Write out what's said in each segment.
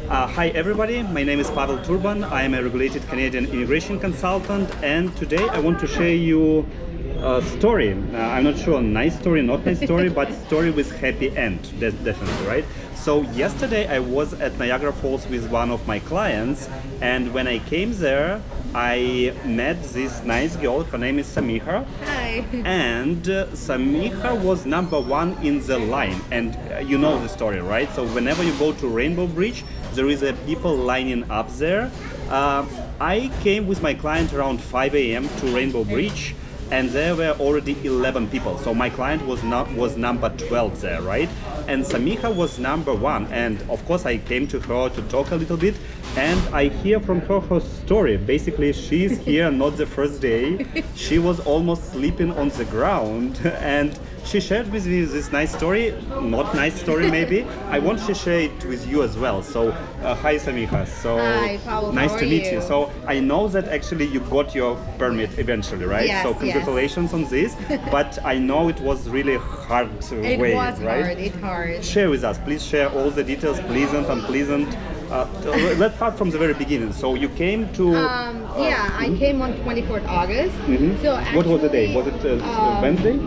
Hi everybody, my name is Pavel Turban. I am a regulated Canadian immigration consultant, and today I want to share you a story. I'm not sure, nice story, not nice story, but story with happy end, that's definitely, right? So yesterday I was at Niagara Falls with one of my clients, and when I came there, I met this nice girl. Her name is Samiha. Hi. And Samiha was number one in the line, and you know the story, right? So whenever you go to Rainbow Bridge, there is a people lining up there. I came with my client around 5 a.m. to Rainbow Bridge, and there were already 11 people. So my client was number 12 there, right? And Samiha was number one, and of course I came to her to talk a little bit, and I hear from her story. Basically, she's here not the first day. She was almost sleeping on the ground, and she shared with me this nice story, not nice story maybe. I want to share it with you as well. So hi Samiha. So Hi, Paul. nice How to are meet you. you? So I know that actually you got your permit eventually, right? Yes, So yes. congratulations on this. But I know it was really hard It way, was right? hard. It's hard. Share with us, please share all the details, pleasant, unpleasant. Let's start from the very beginning. So you came to. Yeah, I came on 24th August. Mhm. So What was the day? actually, Was it Wednesday?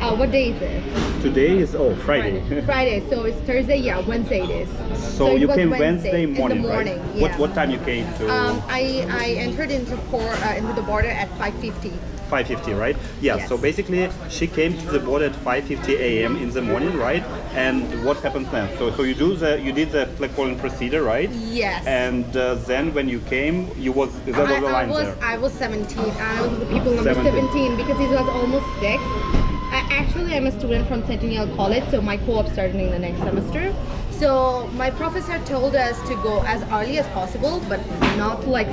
What day is it? Today is Friday. Friday. So it's Thursday. Yeah, Wednesday it is. So it you was came Wednesday in the morning, morning. right? Yeah. What time you came to? I entered into the border at 5:50. 5:50, right? Yeah. Yes. So basically, she came to the border at 5:50 a.m. in the morning, right? And what happened then? So you did the Flagpoling procedure, right? Yes. And then when you came, there was a line there. I was 17. I was the people number 17. 17 because it was almost 6. I'm a student from Centennial College, so my co-op started in the next semester. So my professor told us to go as early as possible, but not like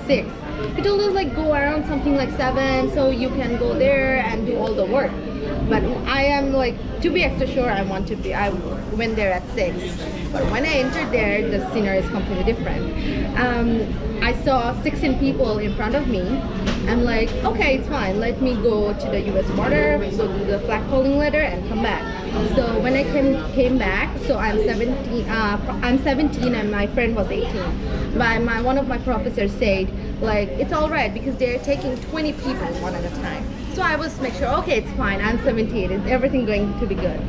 6. He told us like go around something like 7, so you can go there and do all the work. But I am like, to be extra sure, I went there at 6. But when I entered there, the scenery is completely different. I saw 16 people in front of me. I'm like, okay, it's fine. Let me go to the U.S. border, go to the Flagpoling letter, and come back. So when I came back, so I'm 17. I'm 17, and my friend was 18. But one of my professors said, like, it's all right because they're taking 20 people one at a time. So I was make sure, okay, it's fine. I'm 17. Is everything going to be good?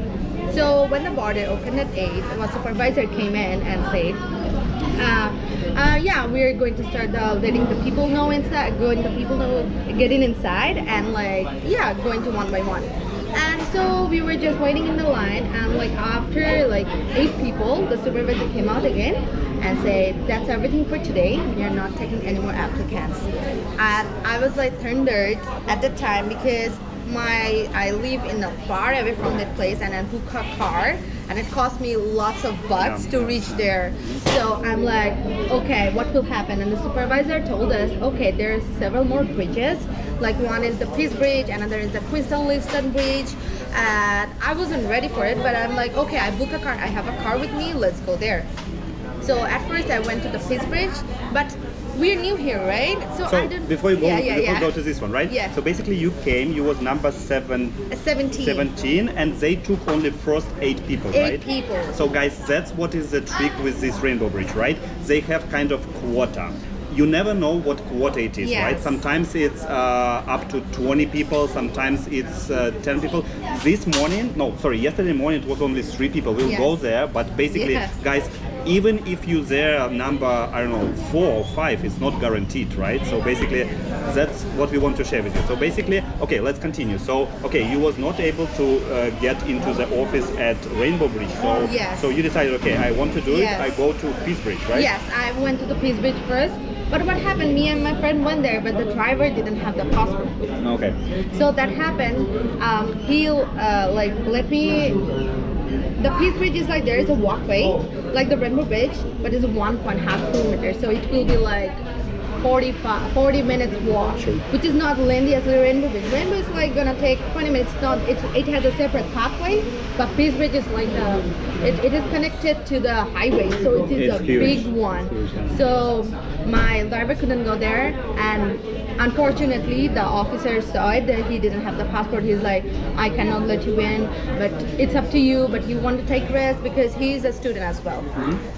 So when the border opened at 8, my supervisor came in and said, yeah, we're going to start letting the people know inside, getting inside, and like, yeah, going to one by one. And so we were just waiting in the line, and like after like 8 people, the supervisor came out again and said, that's everything for today. We are not taking any more applicants. And I was like thundered at the time because I live in a far away from that place, and I booked a car, and it cost me lots of bucks to reach there. So I'm like, okay, what will happen? And the supervisor told us, okay, there's several more bridges. Like one is the Peace Bridge, another is the Queenston-Livingston Bridge. And I wasn't ready for it, but I'm like, okay, I book a car. I have a car with me. Let's go there. So at first I went to the Peace Bridge, but we're new here, right? So I don't. before you go, Yeah. go to this one, right? Yeah. So basically, you came. You was number 17, 17. and they took only first 8 people, 8 right? people. So guys, that's what is the trick with this Rainbow Bridge, right? They have kind of quota. You never know what quota it is, Yes. right? Sometimes it's up to 20 people, sometimes it's 10 people. Yesterday morning it was only 3 people. We'll Yes. go there, but basically, Yes. guys, even if you there number, I don't know, 4 or 5, it's not guaranteed, right? So basically, that's what we want to share with you. So basically, okay, let's continue. So, okay, you was not able to get into the office at Rainbow Bridge. So, Yes. so you decided, okay, I want to do Yes. it. I go to Peace Bridge, right? Yes, I went to the Peace Bridge first. But what happened? Me and my friend went there, but the driver didn't have the passport. Okay. So that happened. He like let me. The Peace Bridge is like there is a walkway, like the Rainbow Bridge, but it's 1.5 kilometers. So it will be like 40 minutes walk, Sure. which is not lengthy as the Rainbow Bridge. Rainbow is like gonna take 20 minutes. Not it has a separate pathway, but Peace Bridge is like it is connected to the highway, so it is It's a huge. big one. Huge, yeah. So my driver couldn't go there, and unfortunately the officer saw it that he didn't have the passport. He's like, I cannot let you in, but it's up to you, but you want to take risk because he's a student as well.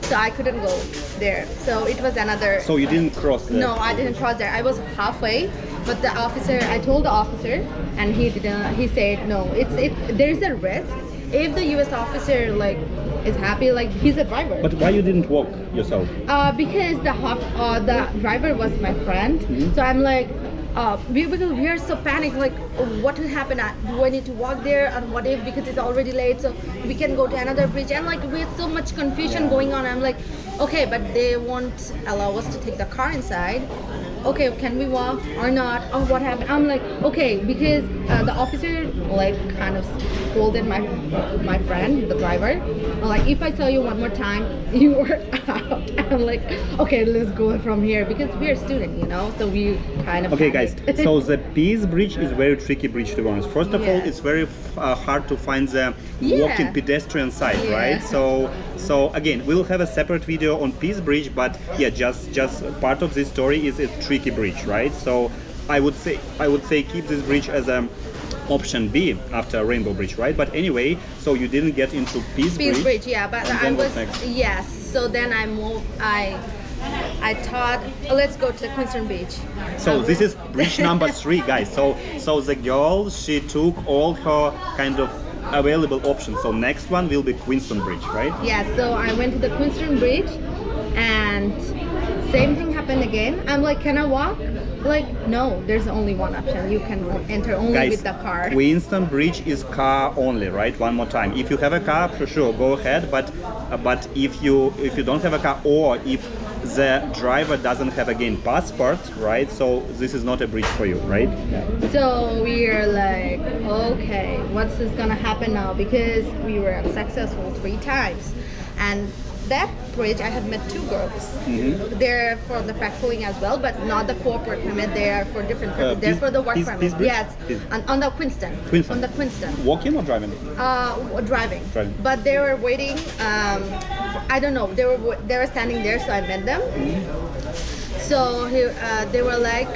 So I couldn't go there, so it was another. So you didn't cross there? No, I didn't cross there. I was halfway, but the officer, I told the officer, and he didn't. He said no. There's a risk. If the U.S. officer like is happy, like he's a driver. But why you didn't walk yourself? Because the driver was my friend, so I'm like, because we are so panicked, like, what will happen? Do I need to walk there? And what if, because it's already late, so we can go to another bridge? And like, we have so much confusion going on. I'm like, okay, but they won't allow us to take the car inside. Okay, can we walk or not? Oh, what happened? I'm like, okay, because the officer like kind of scolded my friend, the driver. Like, if I tell you one more time, you are out. I'm like, okay, let's go from here because we're a student, you know. So we kind of. Okay, guys. panicked. So the Peace Bridge is very tricky bridge, to be honest. First of all, Yes. it's very hard to find the Yeah. walking pedestrian side, Yeah. right? So again, we'll have a separate video on Peace Bridge, but yeah, just part of this story is a tricky bridge, right? So I would say keep this bridge as a option B after Rainbow Bridge, right? But anyway, so you didn't get into Peace Peace Bridge, yeah, but And I then was what's next? yes. So then I moved. I thought, let's go to Queenston Beach. So this is bridge number 3, guys. So the girl, she took all her kind of available options. So next one will be Queenston Bridge, right? Yeah, so I went to the Queenston Bridge, and same thing happened again. I'm like, can I walk? Like, no, there's only one option. You can enter only Guys, with the car. Queenston Bridge is car only, right? One more time. If you have a car, for sure, go ahead. But if you don't have a car, or if the driver doesn't have again passport, right? So this is not a bridge for you, right? So we are like, okay, what's this gonna happen now? Because we were successful 3 times, and that bridge I have met 2 girls. They're from the Flagpoling as well, but not the corporate permit. They are for different purpose. They're for the work permit. Peace Bridge? Yes, on the Queenston. Queenston. On the Queenston. Walking or driving? Driving. Driving. But they were waiting. I don't know. They were standing there, so I met them. So they were like,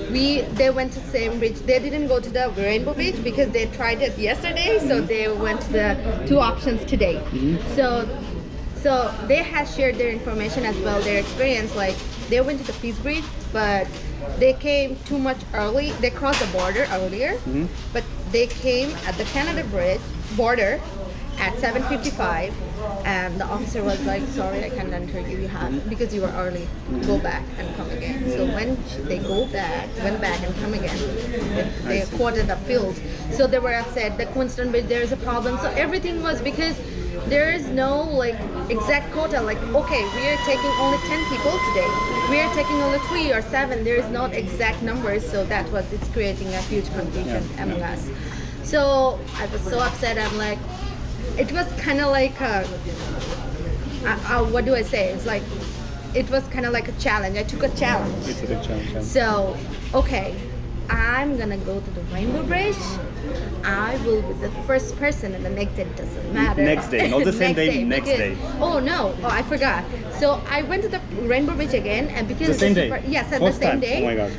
they went to the same bridge. They didn't go to the Rainbow Bridge because they tried it yesterday. So they went to the 2 options today. So they had shared their information as well, their experience. Like, they went to the Peace Bridge, but they came too much early. They crossed the border earlier, but they came at the Canada border at 7:55, and the officer was like, sorry, I can't enter you, because you were early. Go back and come again. So when they went back and come again, they quoted the field. So they were upset. The Queenston Bridge, there is a problem. So everything was because there is no like exact quota. Like, okay, we are taking only 10 people today. We are taking only 3 or 7. There is not exact numbers. So that's what it's creating a huge confusion among us. So I was so upset. I'm like, it was kind of like what do I say? It's like, it was kind of like a challenge. I took a challenge. It's a big challenge. So, okay, I'm gonna go to the Rainbow Bridge. I will be the first person, and the next day it doesn't matter. Next day, not the same day, next because- day. Oh no! Oh, I forgot. So I went to the Rainbow Bridge again, and because The same day? yes, at First the same time? day. Oh my God.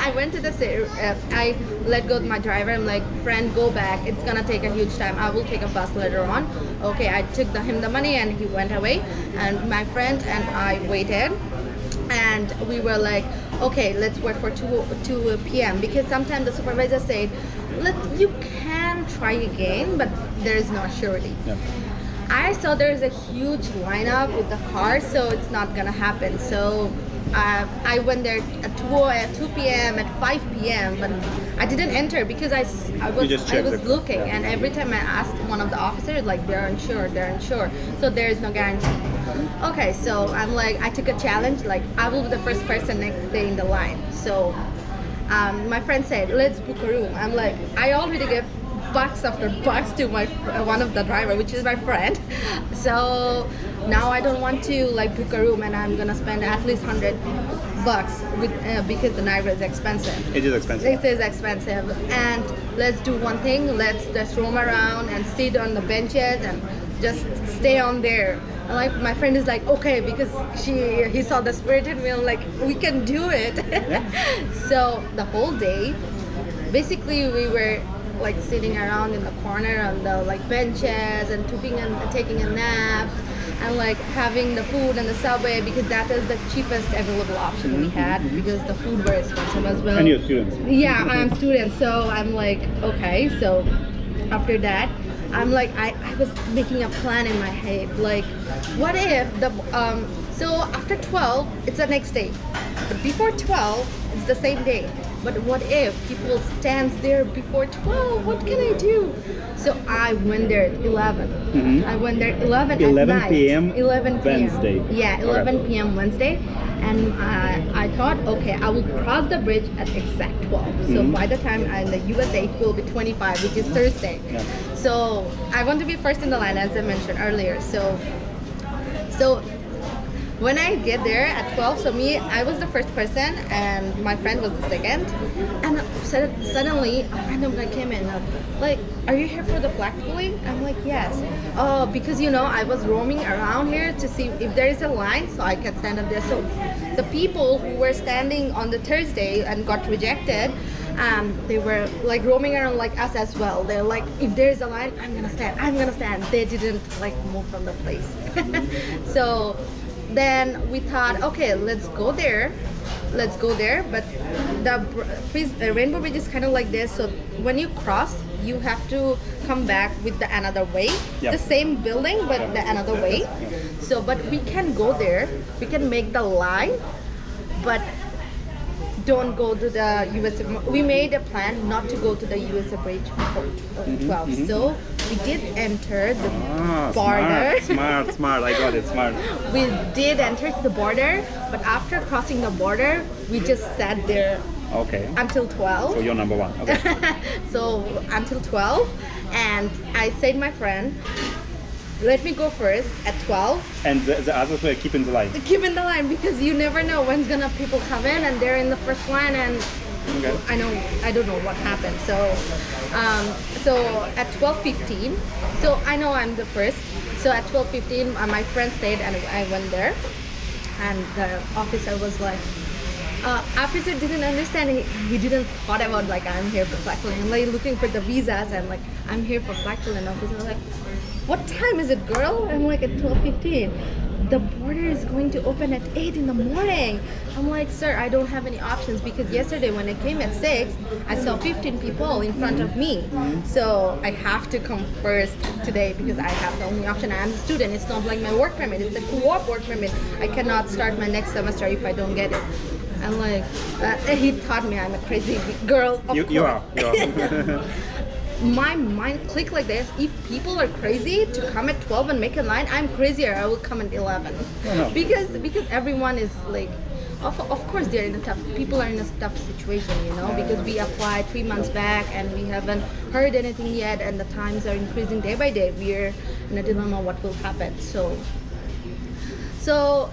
I went to I let go of my driver. I'm like, friend, go back. It's gonna take a huge time. I will take a bus later on. Okay, I took him the money, and he went away. And my friend and I waited. And we were like, okay, let's wait for 2 p.m. because sometimes the supervisor said, you can try again, but there is no surety. Yeah. I saw there's a huge lineup with the cars, so it's not gonna happen. So I went there at 2 p.m. at 5 p.m. but I didn't enter because I was looking, and every time I asked one of the officers, like, they're unsure. So there is no guarantee. Okay, so I'm like, I took a challenge, like, I will be the first person next day in the line. So my friend said, let's book a room. I'm like, I already gave bucks after bucks to my one of the driver, which is my friend. So now I don't want to like book a room, and I'm gonna spend at least $100 with because the Niagara is expensive. It is expensive. It is expensive, and let's do one thing. Let's just roam around and sit on the benches and just stay on there. And like my friend is like, okay, because he saw the spirit in me. I'm like, we can do it. So the whole day, basically, we were like sitting around in the corner on the like benches and taking a nap, and like having the food and the subway, because that is the cheapest available option we had, because the food were expensive as well. And you're students. Yeah, I'm student, so I'm like, okay. So after that, I'm like, I was making a plan in my head, like, what if so after 12 it's the next day, but before 12 it's the same day. But what if people stands there before 12? What can I do? So I went there at 11. I went there 11 at night. p.m. 11 p.m. Wednesday. Yeah, 11 p.m. Wednesday. And I thought, okay, I will cross the bridge at exact 12. So by the time I'm in the USA, it will be 25, which is Thursday. Yeah. So I want to be first in the line, as I mentioned earlier. So when I get there at 12, so I was the first person and my friend was the second. And suddenly a random guy came in, like, are you here for the flagpoling? I'm like, yes. Oh, because I was roaming around here to see if there is a line so I can stand up there. So the people who were standing on the Thursday and got rejected, they were like roaming around like us as well. They're like, if there's a line, I'm gonna stand. They didn't like move from the place. So then we thought, okay, let's go there, but the Rainbow Bridge is kind of like this, so when you cross you have to come back with the another way. Yep. The same building but the another way. So but we can go there, we can make the line, but don't go to the USA. We made a plan not to go to the USA bridge before 12. So we did enter the border. Smart. I got it. Smart. We did enter the border, but after crossing the border, we just sat there. Okay. Until 12. So you're number one. Okay. So until 12, and I said, my friend, let me go first at 12. And the others were keeping the line. Keep in the line, because you never know when's gonna people come in and they're in the first line, and Okay. I don't know what happened. So at 12:15, so I know I'm the first. So at 12:15, my friend stayed and I went there, and the officer was like, officer didn't understand. He didn't thought about like I'm here for Flagpoling, like looking for the visas, and like I'm here for Flagpoling. Officer was like, what time is it, girl? I'm like, at 12:15. The border is going to open at 8 in the morning. I'm like, sir, I don't have any options, because yesterday when I came at 6, I saw 15 people in front of me. So I have to come first today because I have the only option. I'm a student. It's not like my work permit. It's a co-op work permit. I cannot start my next semester if I don't get it. I'm like, he taught me I'm a crazy girl. You are. My mind clicked like this: if people are crazy to come at 12 and make a line, I'm crazier. I will come at 11. No. Because everyone is like, of course they're in a tough. People are in a tough situation, because we applied 3 months back and we haven't heard anything yet, and the times are increasing day by day. We're in a dilemma what will happen. So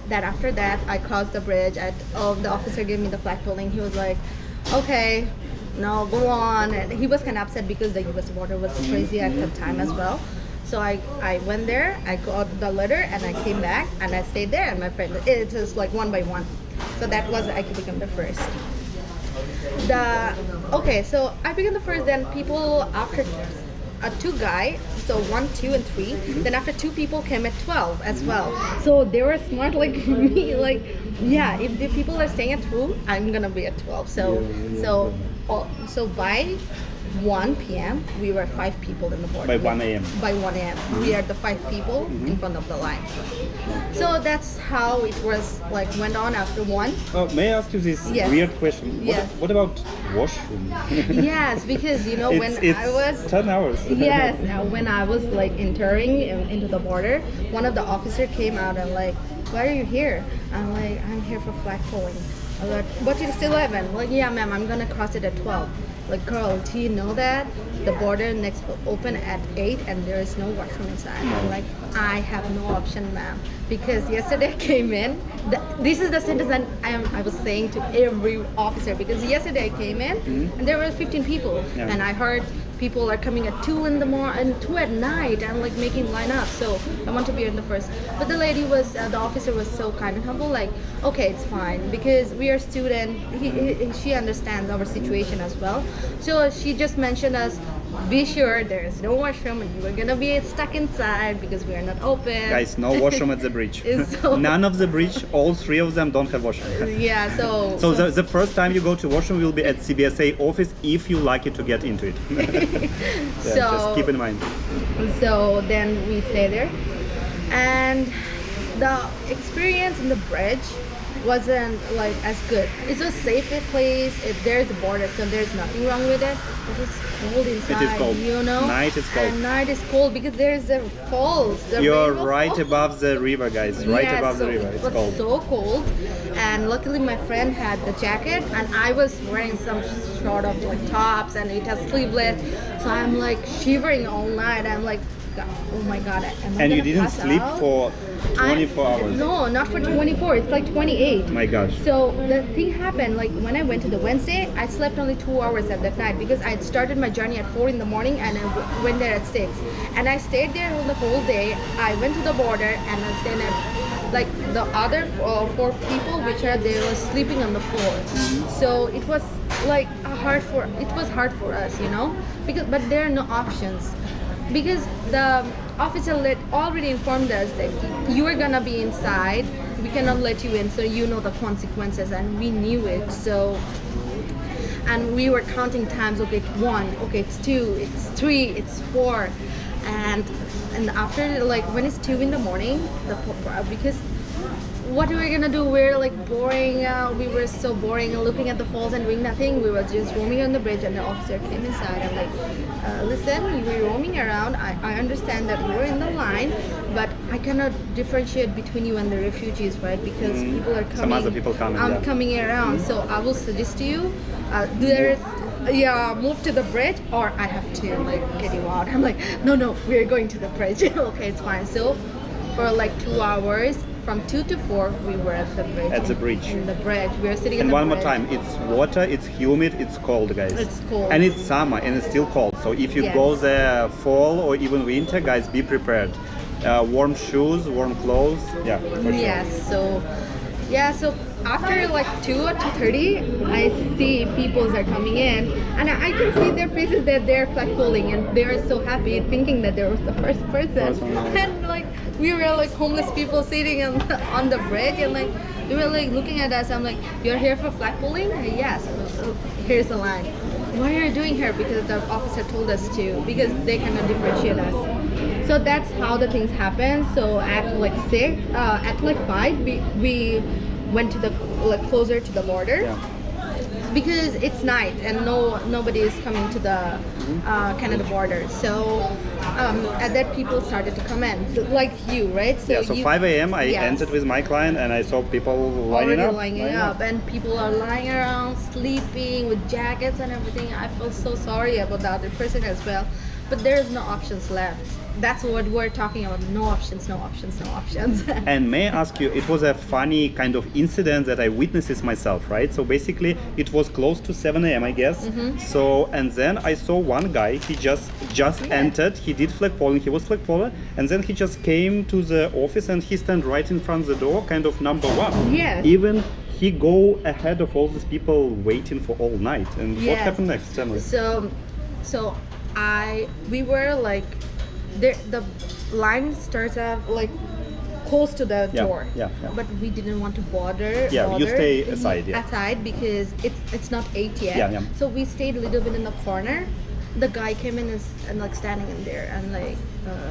that after that, I crossed the bridge. The officer gave me the flagpoling. He was like, okay, no, go on. And he was kind of upset because the US border was crazy at the time as well. So I went there, I got the letter, and I came back and I stayed there, and my friend, it was like one by one. So that was, I became the first. So I became the first, then people after two guy, so 1, 2, and 3. Then after 2 people came at 12 as well. So they were smart like me. Like, yeah, if the people are staying at 2, I'm gonna be at 12. So by 1 p.m. we were 5 people in the border. By 1 a.m. By 1 a.m. We are the 5 people in front of the line. So that's how it was, like, went on after 1. May I ask you this weird question? Yes. What about washroom? Yes, because it's I was 10 hours. Yes, when I was like entering into the border, one of the officer came out and like, why are you here? I'm like, I'm here for flagpoling. I was like, but it's 11. Like, yeah, ma'am, I'm gonna cross it at 12. Like, girl, do you know that the border next will open at 8 and there is no washroom inside? I'm like, I have no option, ma'am, because yesterday I came in. This is the sentence that I was saying to every officer, because yesterday I came in and there were 15 people, and I heard people are coming at 2 in the morning and 2 at night and like making line up, so I want to be in the first. But the lady was the officer was so kind and humble, like, okay, it's fine because we are student. She understands our situation as well, so she just mentioned us, be sure there is no washroom and you are gonna be stuck inside because we are not open. Guys, no washroom at the bridge. So, None of the bridge, all 3 of them don't have washroom. yeah, so The first time you go to washroom will be at CBSA office if you like it to get into it. so just keep in mind. So then we stay there, and the experience in the bridge wasn't like as good. It's a safe place. There's a border, so there's nothing wrong with it. But it's cold inside. It is cold. You know. Night is cold. And night is cold because there's the falls. You're rainbow right falls. above the river, guys. Right Yeah, above so the river. It's it was cold. so cold, and luckily my friend had the jacket, and I was wearing some sort of like tops, and it has sleeveless. So I'm like shivering all night. I'm like, oh my god, am I And gonna you didn't pass sleep out? for 24 hours. No, not for 24. It's like 28. My gosh. So the thing happened, like when I went to the Wednesday, I slept only 2 hours at that night because I had started my journey at 4 in the morning and I went there at 6. And I stayed there the whole day. I went to the border and I stayed at, like the other 4 people, which are, they were sleeping on the floor. So it was like hard for us, you know, because, but there are no options. Because the officer already informed us that you are gonna be inside, we cannot let you in, so you know the consequences, and we knew it. So, and we were counting times. Okay, it's 1, okay, it's 2, it's 3, it's 4, and after, like when it's 2 in the morning, because what we were gonna do, we're like boring, we were so boring and looking at the falls and doing nothing. We were just roaming on the bridge, and the officer came inside and like, listen, we're roaming around. I understand that you're in the line, but I cannot differentiate between you and the refugees, right? Because people are coming, Some other people coming, coming around. So I will suggest to you, move to the bridge, or I have to like get you out. I'm like, no, we're going to the bridge. Okay, it's fine. So for like 2 hours, from 2 to 4, we were at the bridge. At the bridge. In the bridge. We were sitting And in the one bridge. more time, it's water, it's humid, it's cold, guys. It's cold. And it's summer and it's still cold. So if you Yes. go there fall or even winter, guys, be prepared. Warm shoes, warm clothes. Yeah, for sure. Yes, so after like 2 or 2:30, I see people are coming in, and I can see their faces that they're flagpoling, and they're so happy thinking that they was the first person. And like we were like homeless people sitting on the bridge, and like they were like looking at us. I'm like, you're here for flagpoling? Yes. So here's the line. What are you doing here? Because the officer told us to, because they cannot differentiate us. So that's how the things happen. So at like 6, at like 5, we went to the like closer to the border, because it's night and nobody is coming to the Canada border. So at that people started to come in, like you, right? So 5 a.m. I entered with my client and I saw people lining up, and people are lying around sleeping with jackets and everything. I feel so sorry about the other person as well, but there's no options left. That's what we're talking about. No options. And may I ask you, it was a funny kind of incident that I witnessed it myself, right? So basically it was close to 7 a.m. I guess. So, and then I saw one guy, he just entered, he did flagpoling, he was flagpoler, and then he just came to the office and he stand right in front of the door, kind of number 1. Yes. Even he go ahead of all these people waiting for all night. And what happened next? Tell me. So we were like, the line starts out like close to the door, but we didn't want to bother. You stay aside, because it's not 8 yet. So we stayed a little bit in the corner. The guy came in and like standing in there, and like,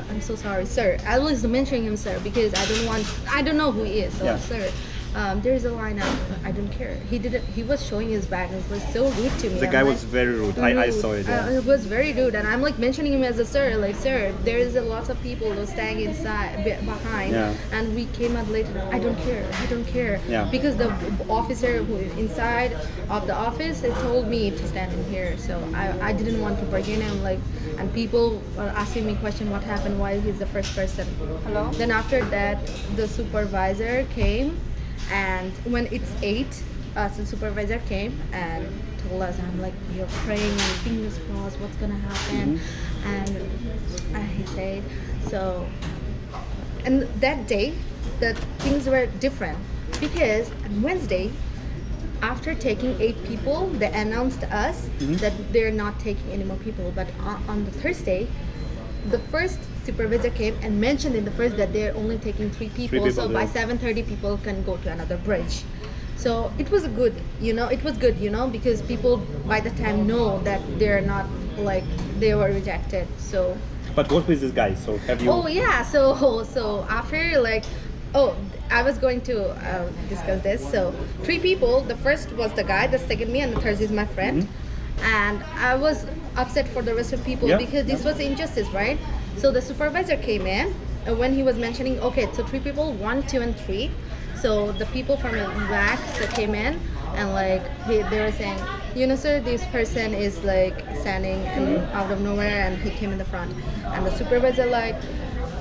I'm so sorry, sir. I was mentioning him, sir, because I don't know who he is. So, sir, there is a lineup. I don't care. He was showing his bag and it was so rude to me. The guy was very rude. I saw it. Yeah. It was very rude, and I'm like mentioning him as a sir, like sir, there is a lot of people who staying inside behind, Yeah. and we came out later. I don't care. I don't care. Yeah. Because the officer who inside of the office, they told me to stand in here, so I didn't want to bargain him, like, and people were asking me question what happened, why he's the first person. Hello? Then after that, the supervisor came, and when it's 8, the supervisor came and told us, I'm like, you're praying and fingers crossed, what's gonna happen? And he said, so, and that day, the things were different, because on Wednesday, after taking 8 people, they announced to us that they're not taking any more people. But on the Thursday, the first supervisor came and mentioned in the first that they're only taking 3 people. So by 7:30, people can go to another bridge. So it was good, it was good, because people by the time know that they're not, like, they were rejected. So. But what with this guy? So have you? Oh yeah. So after, like, I was going to discuss this. So 3 people. The first was the guy, the second me, and the third is my friend. And I was upset for the rest of people because this was injustice, right? So the supervisor came in, and when he was mentioning, okay, so 3 people, 1, 2, and 3. So the people from the back came in, and like they were saying, sir, this person is like standing out of nowhere, and he came in the front. And the supervisor like,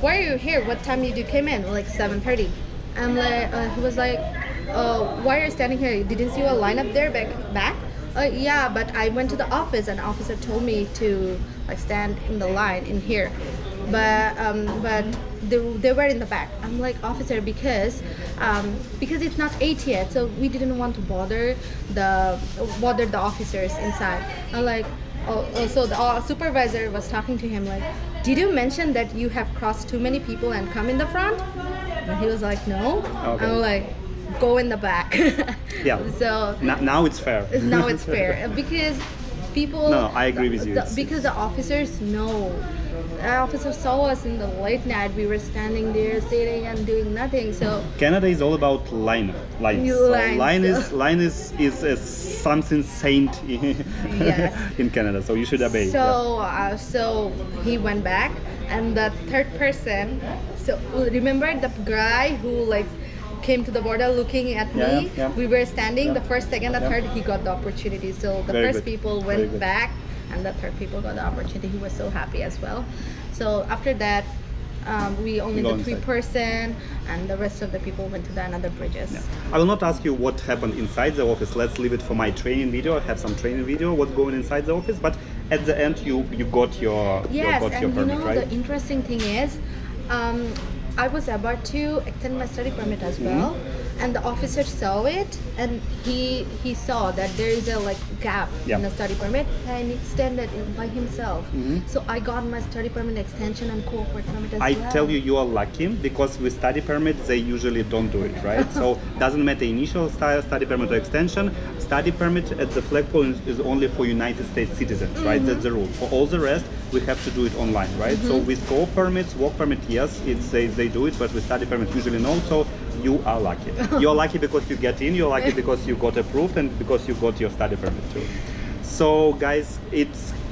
why are you here? What time did you came in? Like 7:30. I'm like, he was like, why are you standing here? Didn't see a line up there back? Yeah, but I went to the office, and the officer told me to like stand in the line in here. But they were in the back. I'm like, officer, because it's not 8 yet, so we didn't want to bother the officers inside. I'm like, so the supervisor was talking to him like, did you mention that you have crossed too many people and come in the front? And he was like, no. Okay. I'm like, go in the back. Yeah. So now it's fair. now it's fair because people. No, I agree with you. Because the officers know. The officers saw us in the late night. We were standing there, sitting and doing nothing. So Canada is all about line. So line is something saint in Canada. So you should obey. So he went back, and the third person. So remember the guy who like came to the border looking at me? Yeah. We were standing. The first, second, the third. He got the opportunity. So the Very first good. people Very went good. back, and the third people got the opportunity. He was so happy as well. So after that, we only Go the 3 inside. person, and the rest of the people went to the another bridges. I will not ask you what happened inside the office. Let's leave it for my training video. I have some training video what's going inside the office. But at the end, you got your Yes, your and permit, right? the interesting thing is, I was about to extend my study permit as well, and the officer saw it, and he saw that there is a like gap in the study permit, and he extended it by himself. So I got my study permit extension and co-work permit as I well. tell you are lucky because with study permits they usually don't do it, right? So doesn't matter initial study permit or extension. Study permit at the Flagpoling is only for United States citizens, right? That's the rule. For all the rest, we have to do it online, right? So with co-op permits, work permit, yes, they do it, but with study permit usually no. So you are lucky. You're lucky because you get in. You're lucky because you got approved and because you got your study permit too. So guys,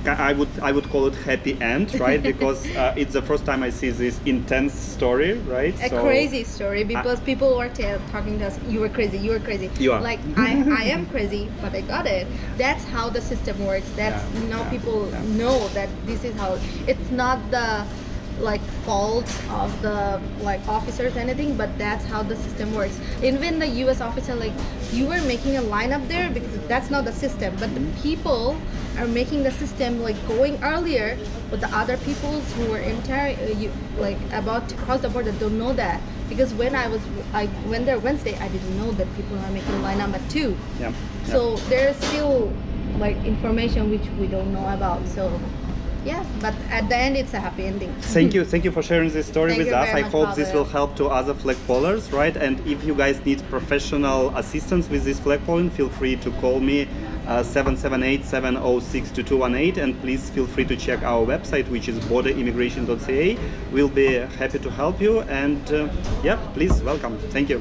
I would call it happy end, right? Because it's the first time I see this intense story, right? A crazy story because people were talking to us. You were crazy. You were crazy. You are. Like I am crazy, but I got it. That's how the system works. That's people know that this is how. It's not the like fault of the like officers or anything, but that's how the system works. Even the US officer, like, you were making a line up there because that's not the system, but the people are making the system like going earlier, but the other people who were about to cross the border don't know that, because when I went there Wednesday, I didn't know that people are making line up at 2. So there's still like information which we don't know about. So yeah, but at the end it's a happy ending. Thank you for sharing this story Thank with you us. very I much, hope this Pavel. will help to other flag polers, right? And if you guys need professional assistance with this flag polling, feel free to call me 778-706-2218, and please feel free to check our website, which is borderimmigration.ca. We'll be happy to help you, and yeah, please welcome. Thank you.